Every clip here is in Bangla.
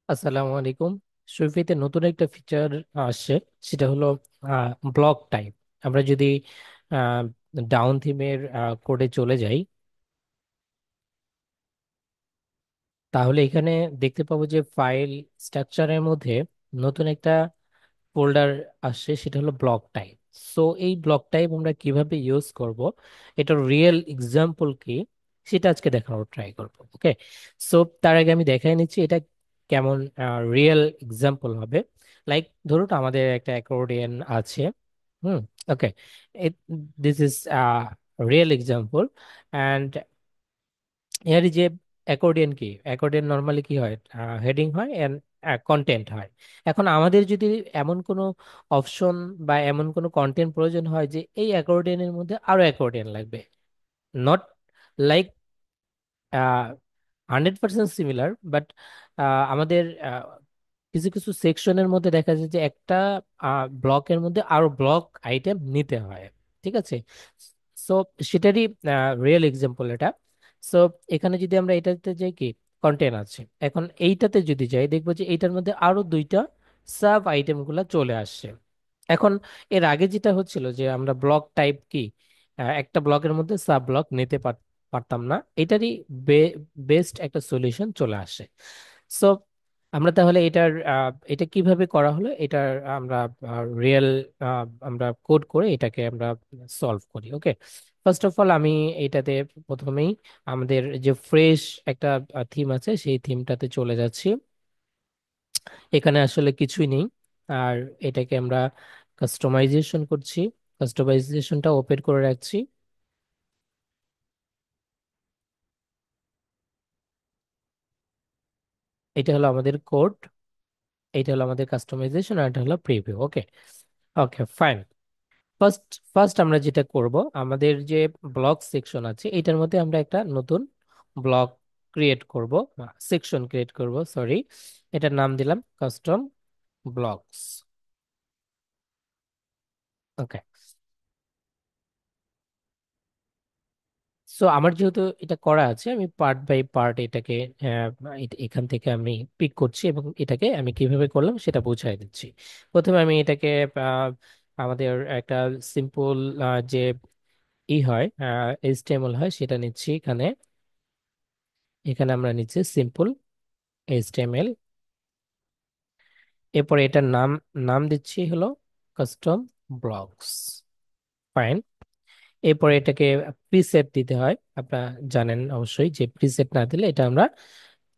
আসসালামু আলাইকুম। সুইফিতে নতুন একটা ফিচার আসছে, সেটা হলো ব্লক টাইপ। আমরা যদি ডাউন থিমের কোডে চলে যাই, তাহলে এখানে দেখতে পাবো যে ফাইল স্ট্রাকচারের মধ্যে নতুন একটা ফোল্ডার আসছে, সেটা হলো ব্লক টাইপ। সো এই ব্লক টাইপ আমরা কিভাবে ইউজ করব, এটার রিয়েল এক্সাম্পল কি, সেটা আজকে দেখানোর ট্রাই করব। ওকে, সো তার আগে আমি দেখাই নিচ্ছি এটা কেমন রিয়েল এক্সাম্পল হবে। লাইক ধরুন আমাদের একটা অ্যাকর্ডিয়ন আছে। Hmm. Okay, this is real example. And এর যে অ্যাকর্ডিয়ন, কি অ্যাকর্ডিয়ন নর্মালি কি হয়, হেডিং হয় এন্ড কন্টেন্ট হয়। এখন আমাদের যদি এমন কোনো অপশন বা এমন কোনো কন্টেন্ট প্রয়োজন হয় যে এই অ্যাকর্ডিয়নের মধ্যে আরো অ্যাকর্ডিয়ন লাগবে, নট লাইক 100% সিমিলার, বাট আমাদের কিছু কিছু সেকশনের মধ্যে দেখা যায় যে একটা ব্লকের মধ্যে আরো ব্লক আইটেম নিতে হয়। ঠিক আছে, সো সেটারই রিয়েল এক্সাম্পল এটা। সো এখানে যদি আমরা এটাতে যাই, কি কন্টেন্ট আছে, এখন এইটাতে যদি যাই দেখবো যে এইটার মধ্যে আরো দুইটা সাব আইটেম গুলা চলে আসছে। এখন এর আগে যেটা হচ্ছিল যে আমরা ব্লক টাইপ কি একটা ব্লকের মধ্যে সাব ব্লক নিতে পারতাম না, এটারই বেস্ট একটা সলিউশন চলে আসে। সো আমরা তাহলে এটা কিভাবে করা হলো, এটার আমরা রিয়েল আমরা কোড করে এটাকে আমরা সলভ করি। ওকে, ফার্স্ট অফ অল আমি এটাতে প্রথমেই আমাদের যে ফ্রেশ একটা থিম আছে সেই থিমটাতে চলে যাচ্ছি। এখানে আসলে কিছুই নেই। আর এটাকে আমরা কাস্টমাইজেশন করছি, কাস্টমাইজেশনটা ওপেন করে রাখছি। এটা হলো আমাদের কোড, এটা হলো আমাদের কাস্টমাইজেশন, আর এটা হলো প্রিভিউ। ওকে, ওকে ফাইন। ফার্স্ট ফার্স্ট আমরা যেটা করব, আমাদের যে ব্লক সেকশন আছে এটার মধ্যে আমরা একটা নতুন ব্লক ক্রিয়েট করব, সেকশন ক্রিয়েট করব, সরি। এটার নাম দিলাম কাস্টম ব্লকস। ওকে, সো আমার যেহেতু এটা করা আছে, আমি পার্ট বাই পার্ট এটাকে আহ, এখান থেকে আমি পিক করছি এবং এটাকে আমি কিভাবে করলাম সেটা বুঝাই দিচ্ছি। প্রথমে আমি এটাকে আহ, আমাদের একটা সিম্পল যে হয় এইচটিএমএল হয় সেটা নিচ্ছি এখানে। এখানে আমরা নিচ্ছি সিম্পল এইচটিএমএল। এরপর এটার নাম নাম দিচ্ছি হলো কাস্টম ব্লকস। ফাইন। এরপর এটাকে প্রিসেট দিতে হয়, আপনারা জানেন অবশ্যই যে প্রিসেট না দিলে এটা আমরা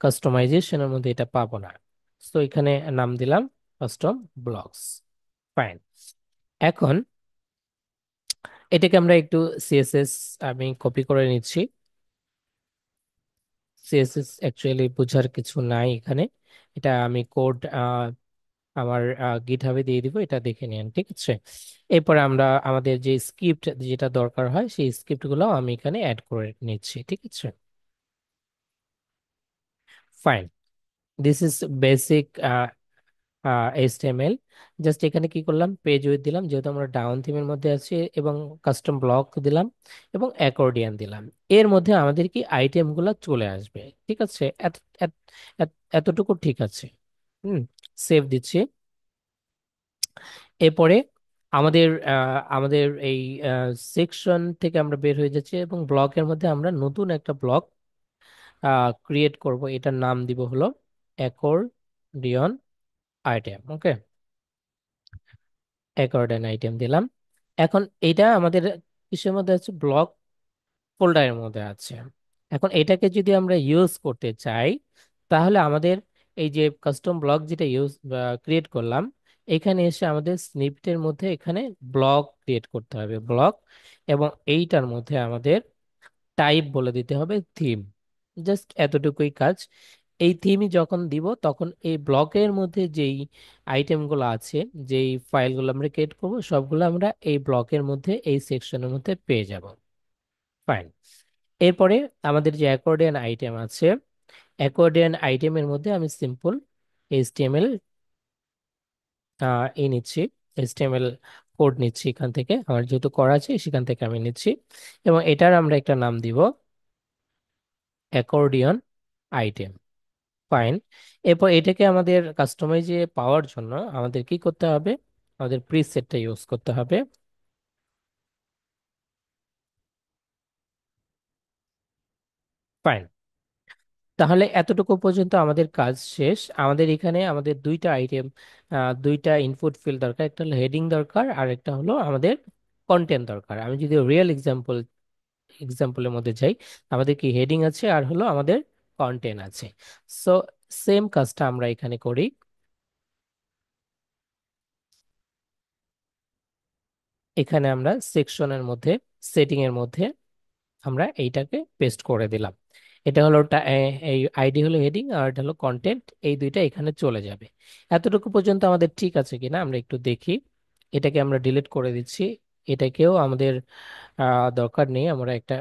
কাস্টমাইজেশনের মধ্যে এটা পাবো না। তো এখানে নাম দিলাম কাস্টম ব্লকস। ফাইন। এখন এটাকে আমরা একটু সিএসএস আমি কপি করে নিচ্ছি। সিএসএস অ্যাকচুয়ালি বোঝার কিছু নাই এখানে, এটা আমি কোড আমার গিটহাবে দিয়ে দিব, এটা দেখে নিন। ঠিক আছে, এরপরে আমরা আমাদের যে স্ক্রিপ্ট যেটা দরকার হয় সেই স্ক্রিপ্ট গুলো আমি এখানে অ্যাড করে নিচ্ছি। ঠিক আছে, fine. This is basic HTML. Just এখানে কি করলাম, পেজ উইডথ দিলাম যেহেতু আমরা ডাউন থিমের মধ্যে আছি, এবং কাস্টম ব্লক দিলাম এবং অ্যাকর্ডিয়ান দিলাম। এর মধ্যে আমাদের কি আইটেম গুলা চলে আসবে। ঠিক আছে, এতটুকু ঠিক আছে। হুম, সেভ দিচ্ছি। এরপরে আমাদের এই সেকশন থেকে আমরা বের হয়ে যাচ্ছি এবং ব্লকের মধ্যে আমরা নতুন একটা ব্লক ক্রিয়েট করব। এটার নাম দিব হলো অ্যাকর্ডিয়ন আইটেম। ওকে, অ্যাকর্ডিয়ন আইটেম দিলাম। এখন এটা আমাদের কিসের মধ্যে আছে, ব্লক ফোল্ডারের মধ্যে আছে। এখন এটাকে যদি আমরা ইউজ করতে চাই, তাহলে আমাদের এই যে কাস্টম ব্লক যেটা ক্রিয়েট করলাম, এখানে এসে আমাদের স্নিপেটের মধ্যে এখানে ব্লক ক্রিয়েট করতে হবে, ব্লক। এবং এইটার মধ্যে আমাদের টাইপ বলে দিতে হবে থিম। জাস্ট এতটুকুই কাজ। এই থিমই যখন দিব তখন এই ব্লকের মধ্যে যেই আইটেমগুলো আছে, যেই ফাইলগুলো আমরা ক্রিয়েট করব, সবগুলো আমরা এই ব্লকের মধ্যে এই সেকশনের মধ্যে পেয়ে যাব। ফাইন। এরপরে আমাদের যে অ্যাকর্ডিয়ন আইটেম আছে, অ্যাকর্ডিয়ন আইটেমের মধ্যে আমি সিম্পল এইচটিএমএল এই নিচ্ছি, এইচটিএমএল কোড নিচ্ছি এখান থেকে, আমার যেহেতু করা আছে সেখান থেকে আমি নিচ্ছি। এবং এটার আমরা একটা নাম দিব অ্যাকর্ডিয়ন আইটেম। ফাইন। এরপর এটাকে আমাদের কাস্টমাইজে পাওয়ার জন্য আমাদের কি করতে হবে? আমাদের প্রিসেটটা ইউজ করতে হবে। ফাইন। তাহলে এতটুকু পর্যন্ত আমাদের কাজ শেষ। আমাদের এখানে আমাদের দুইটা আইটেম, দুইটা ইনপুট ফিল্ড দরকার, একটা হলো হেডিং দরকার আর একটা হলো আমাদের কন্টেন্ট দরকার। আমি যদি রিয়েল এক্সাম্পলের মধ্যে যাই, আমাদের কি হেডিং আছে আর হলো আমাদের কন্টেন্ট আছে। সো সেম কাজটা আমরা এখানে করি। এখানে আমরা সেকশনের মধ্যে, সেটিং এর মধ্যে আমরা এইটাকে পেস্ট করে দিলাম। এটা হলো এই আইডি হলো হেডিং আর এটা হলো কন্টেন্ট, এই দুইটা এখানে চলে যাবে। এতটুকু পর্যন্ত আমাদের ঠিক আছে কিনা আমরা একটু দেখি। এটাকে আমরা ডিলিট করে দিচ্ছি। এটাকেও আমাদের দরকার নেই। আমরা একটা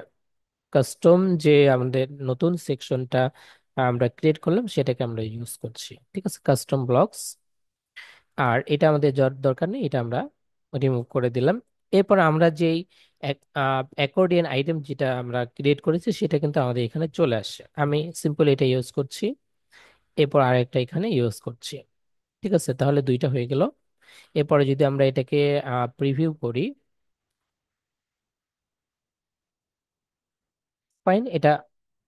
কাস্টম যে আমাদের নতুন সেকশনটা আমরা ক্রিয়েট করলাম সেটাকে আমরা ইউজ করছি। ঠিক আছে, কাস্টম ব্লকস। আর এটা আমাদের দরকার নেই, এটা আমরা রিমুভ করে দিলাম। এরপর আমরা যেই অ্যাকর্ডিয়ন আইটেম যেটা আমরা ক্রিয়েট করেছি সেটা কিন্তু আমাদের এখানে চলে আসে। আমি সিম্পল এটা ইউজ করছি, এরপর আরেকটা এখানে ইউজ করছি। ঠিক আছে, তাহলে দুইটা হয়ে গেল। এরপরে যদি আমরা এটাকে প্রিভিউ করি, ফাইন, এটা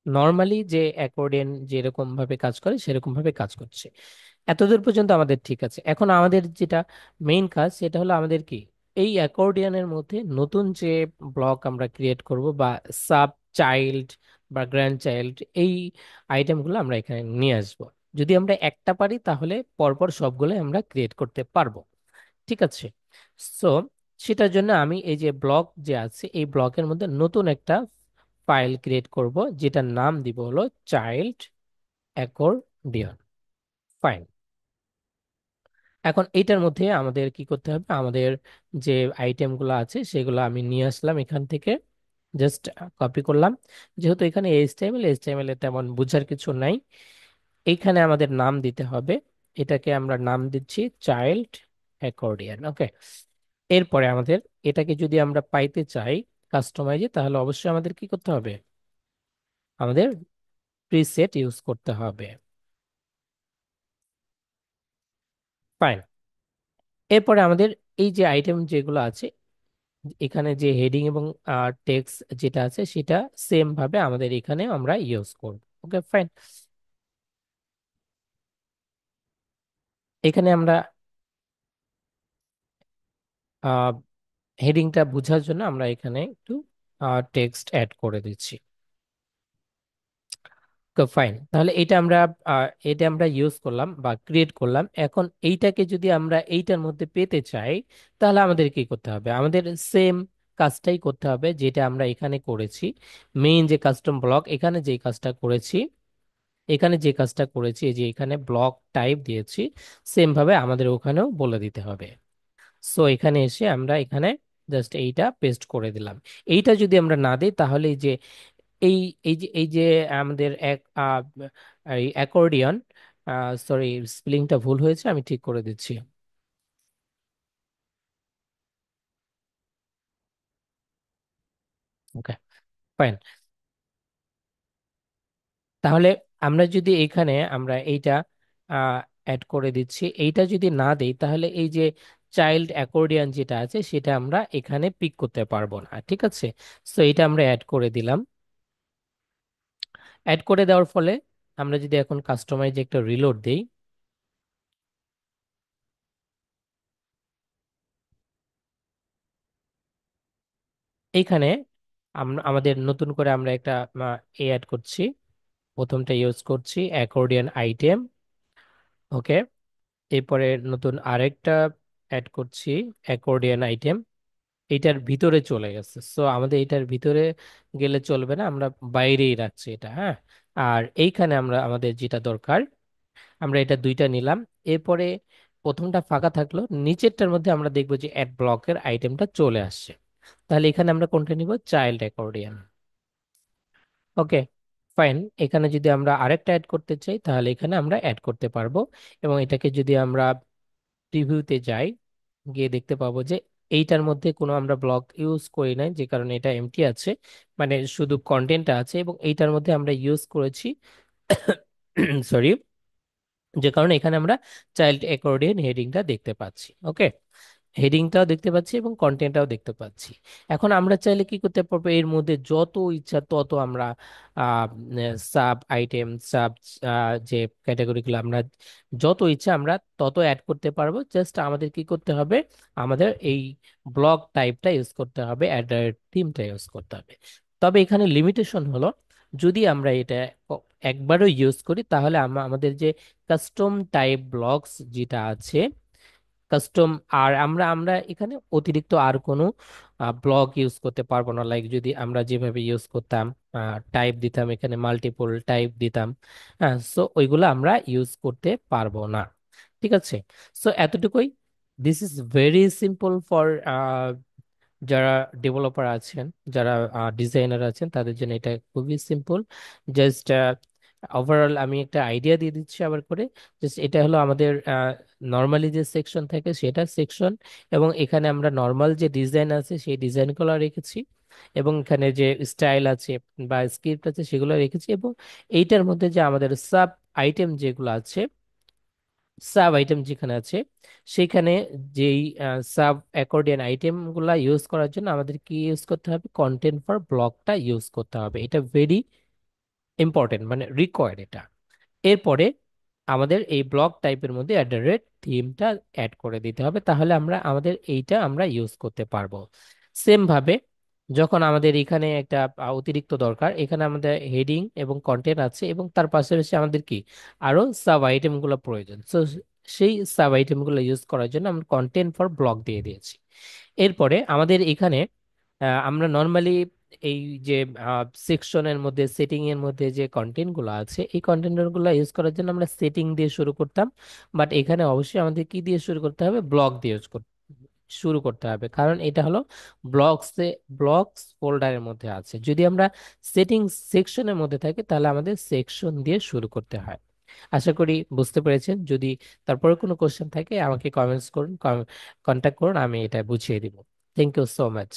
নর্মালি যে অ্যাকর্ডিয়ন যেরকম ভাবে কাজ করে সেরকম ভাবে কাজ করছে। এতদূর পর্যন্ত আমাদের ঠিক আছে। এখন আমাদের যেটা মেইন কাজ সেটা হলো আমাদের কি, এই অ্যাকর্ডিয়নের মধ্যে নতুন যে ব্লক আমরা ক্রিয়েট করব বা সাব চাইল্ড বা গ্র্যান্ড চাইল্ড, এই আইটেমগুলো আমরা এখানে নিয়ে আসব। যদি আমরা একটা পারি তাহলে পরপর সবগুলো আমরা ক্রিয়েট করতে পারবো। ঠিক আছে। সো সেটার জন্য আমি এই যে ব্লক যে আছে এই ব্লকের মধ্যে নতুন একটা ফাইল ক্রিয়েট করব, যেটার নাম দিব হলো চাইল্ড অ্যাকর্ডিয়ন। ফাইন। এখন এইটার মধ্যে আমাদের কি করতে হবে? আমাদের যে আইটেমগুলো আছে সেগুলো আমি নিয়ে আসলাম এখান থেকে, জাস্ট কপি করলাম। যেহেতু এখানে এইচটিএমএল, এইচটিএমএল এ তেমন বোঝার কিছু নাই। এইখানে আমাদের নাম দিতে হবে। এটাকে আমরা নাম দিচ্ছি চাইল্ড অ্যাকর্ডিয়ান। ওকে। এরপরে আমাদের এটাকে যদি আমরা পাইতে চাই কাস্টমাইজে, তাহলে অবশ্যই আমাদের কি করতে হবে? আমাদের প্রিসেট ইউজ করতে হবে। ফাইন। এরপরে আমাদের এই যে আইটেম যেগুলো আছে, এখানে যে হেডিং এবং টেক্সট যেটা আছে সেটা সেম ভাবে আমাদের এখানে আমরা ইউজ করব। ওকে, ফাইন। এখানে আমরা হেডিংটা বোঝার জন্য আমরা এখানে একটু টেক্সট অ্যাড করে দিচ্ছি। ফাইন, তাহলে এটা আমরা ইউজ করলাম বা ক্রিয়েট করলাম। এখন এইটাকে যদি আমরা এইটার মধ্যে পেতে চাই তাহলে আমাদের কি করতে হবে? আমাদের সেম কাজটাই করতে হবে যেটা আমরা এখানে করেছি। মেইন যে কাস্টম ব্লক, এখানে যে কাজটা করেছি, এই যে এখানে ব্লক টাইপ দিয়েছি, সেম ভাবে আমাদের ওখানেও বলে দিতে হবে। সো এখানে এসে আমরা এখানে জাস্ট এইটা পেস্ট করে দিলাম। এইটা যদি আমরা না দিই তাহলে এই এই যে আমাদের এক এই অ্যাকর্ডিয়ন, সরি স্পেলিংটা ভুল হয়েছে, আমি ঠিক করে দিচ্ছি। ওকে, ফাইন। তাহলে আমরা যদি এখানে আমরা এইটা অ্যাড করে দিচ্ছি, এইটা যদি না দেই তাহলে এই যে চাইল্ড অ্যাকর্ডিয়ান যেটা আছে সেটা আমরা এখানে পিক করতে পারবো না। ঠিক আছে, সো এটা আমরা অ্যাড করে দিলাম। অ্যাড করে দেওয়ার ফলে আমরা যদি এখন কাস্টমাইজ একটা রিলোড দেই, এইখানে আমরা আমাদের নতুন করে আমরা একটা এ অ্যাড করছি। প্রথমটা ইউজ করছি অ্যাকর্ডিয়ান আইটেম। ওকে। এরপরে নতুন আরেকটা অ্যাড করছি অ্যাকর্ডিয়ান আইটেম। এটার ভিতরে চলে গেছে, সো আমাদের এটার ভিতরে গেলে চলবে না, আমরা বাইরেই রাখছি এটা। হ্যাঁ, আর এইখানে আমরা আমাদের যেটা দরকার আমরা এটা দুইটা নিলাম। এরপরে প্রথমটা ফাঁকা থাকলো, নিচেরটার মধ্যে আমরা দেখবো যে অ্যাড ব্লকের আইটেমটা চলে আসছে। তাহলে এখানে আমরা কোনটা নিব? Child accordion. Okay, fine. এখানে যদি আমরা আরেকটা অ্যাড করতে চাই তাহলে এখানে আমরা অ্যাড করতে পারবো। এবং এটাকে যদি আমরা প্রিভিউতে যাই, গিয়ে দেখতে পাবো যে এইটার মধ্যে কোনো আমরা ব্লক ইউজ করি নাই, যে কারণে এটা এমটি আছে, মানে শুধু কন্টেন্টটা আছে। এবং এইটার মধ্যে আমরা ইউজ করেছি সরি যে কারণে এখানে আমরা চাইল্ড অ্যাকর্ডিয়ন হেডিংটা দেখতে পাচ্ছি। ওকে, হেডিংটাও দেখতে পাচ্ছি এবং কন্টেন্টটাও দেখতে পাচ্ছি। এখন আমরা চাইলে কি করতে পারবো, এর মধ্যে যত ইচ্ছা তত আমরা সাব আইটেম, সাব যে ক্যাটাগরিগুলো আমরা যত ইচ্ছা আমরা তত অ্যাড করতে পারবো। জাস্ট আমাদের কি করতে হবে, আমাদের এই ব্লক টাইপটা ইউজ করতে হবে, অ্যাড থিমটা ইউজ করতে হবে। তবে এখানে লিমিটেশন হলো, যদি আমরা এটা একবারও ইউজ করি তাহলে আমরা আমাদের যে কাস্টম টাইপ ব্লকস যেটা আছে, কাস্টম, আর আমরা আমরা এখানে অতিরিক্ত আর কোনো ব্লক ইউজ করতে পারবো না। লাইক যদি আমরা যেভাবে ইউজ করতাম, টাইপ দিতাম, এখানে মাল্টিপল টাইপ দিতাম, হ্যাঁ, সো ওইগুলো আমরা ইউজ করতে পারবো না। ঠিক আছে, সো এতটুকুই। This is very simple for যারা ডেভেলপার আছেন, যারা ডিজাইনার আছেন, তাদের জন্য এটা খুবই সিম্পল। জাস্ট ওভারঅল আমি একটা আইডিয়া দিয়ে দিচ্ছি আবার করে। জাস্ট এটা হলো আমাদের নর্মালি যে সেকশন থাকে সেটা সেকশন, এবং এখানে আমরা নর্মাল যে ডিজাইন আছে সেই ডিজাইনগুলো রেখেছি, এবং এখানে যে স্টাইল আছে বা স্ক্রিপ্ট আছে সেগুলো রেখেছি, এবং এইটার মধ্যে যে আমাদের সাব আইটেম যেগুলো আছে, সাব আইটেম যেখানে আছে সেখানে যেই সাব অ্যাকর্ডিয়ান আইটেম গুলা ইউজ করার জন্য আমাদের কি ইউজ করতে হবে, কন্টেন্ট ফর ব্লকটা ইউজ করতে হবে। এটা ভেরি ইম্পর্টেন্ট, মানে রিকোয়ার্ড এটা। এরপরে আমাদের এই ব্লক টাইপের মধ্যে অ্যাট দ্য রেট থিমটা অ্যাড করে দিতে হবে, তাহলে আমরা আমাদের এইটা আমরা ইউজ করতে পারবো। সেম ভাবে যখন আমাদের এখানে একটা অতিরিক্ত দরকার, এখানে আমাদের হেডিং এবং কন্টেন্ট আছে এবং তার পাশাপাশি আমাদের কি আরো সাব আইটেম গুলো প্রয়োজন, তো সেই সাব আইটেম গুলো ইউজ করার জন্য আমরা কন্টেন্ট ফর ব্লক দিয়ে দিয়েছি। এরপরে আমাদের এখানে আমরা নর্মালি এই যে সেকশনের মধ্যে, সেটিং এর মধ্যে যে কন্টেন্ট গুলো আছে, এই কন্টেন্ট গুলো ইউজ করার জন্য আমরা সেটিং দিয়ে শুরু করতাম। বাট এখানে অবশ্যই আমাদের কি দিয়ে শুরু করতে হবে, ব্লক দিয়ে শুরু করতে হবে, কারণ এটা হলো ব্লকস, ব্লকস ফোল্ডারের মধ্যে আছে। যদি আমরা সেটিং সেকশনের মধ্যে থাকি তাহলে আমাদের সেকশন দিয়ে শুরু করতে হয়। আশা করি বুঝতে পেরেছেন। যদি তারপরে কোনো কোশ্চেন থাকে আমাকে কমেন্টস করুন, কন্ট্যাক্ট করুন, আমি এটা বুঝিয়ে দিব। Thank you so much.